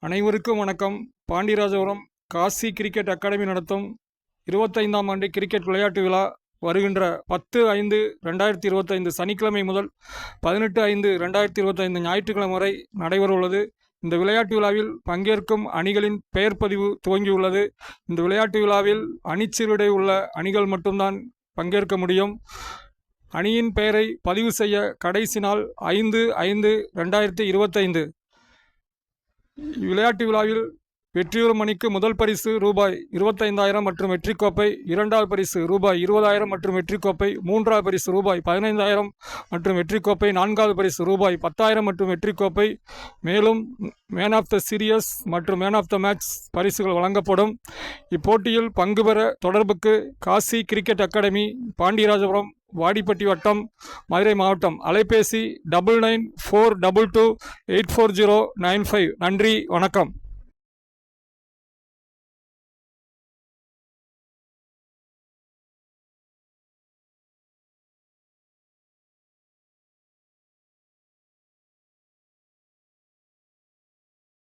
அனைவருக்கும் வணக்கம். பாண்டியராஜபுரம் Kashi cricket academy நடத்தும் 25ஆம் ஆண்டு கிரிக்கெட் விளையாட்டு விழா வருகின்ற 10/5/2025 சனிக்கிழமை முதல் 18/5/2025 ஞாயிற்றுக்கிழமை வரை நடைபெறவுள்ளது. இந்த விளையாட்டு விழாவில் பங்கேற்கும் அணிகளின் பெயர் பதிவு துவங்கியுள்ளது. இந்த விளையாட்டு விழாவில் அணிச்சீருடை உள்ள அணிகள் மட்டும்தான் பங்கேற்க முடியும். அணியின் பெயரை பதிவு செய்ய கடைசி நாள் 5/5/2025. விளையாட்டு விழாவில் வெற்றிபெறும் அணிக்கு முதல் பரிசு ரூபாய் 25,000 மற்றும் வெற்றி கோப்பை, இரண்டாவது பரிசு ரூபாய் 20,000 மற்றும் வெற்றி கோப்பை, மூன்றாவது பரிசு ரூபாய் 15,000 மற்றும் வெற்றி கோப்பை, நான்காவது பரிசு ரூபாய் 10,000 மற்றும் வெற்றி கோப்பை. மேலும் மேன் ஆஃப் த சீரியஸ் மற்றும் மேன் ஆஃப் த மேட்ச் பரிசுகள் வழங்கப்படும். இப்போட்டியில் பங்கு பெற தொடர்புக்கு காசி கிரிக்கெட் அகாடமி, பாண்டியராஜபுரம், வாடிப்பட்டி வட்டம், மதுரை மாவட்டம். அலைபேசி 9942284095. நன்றி, வணக்கம்.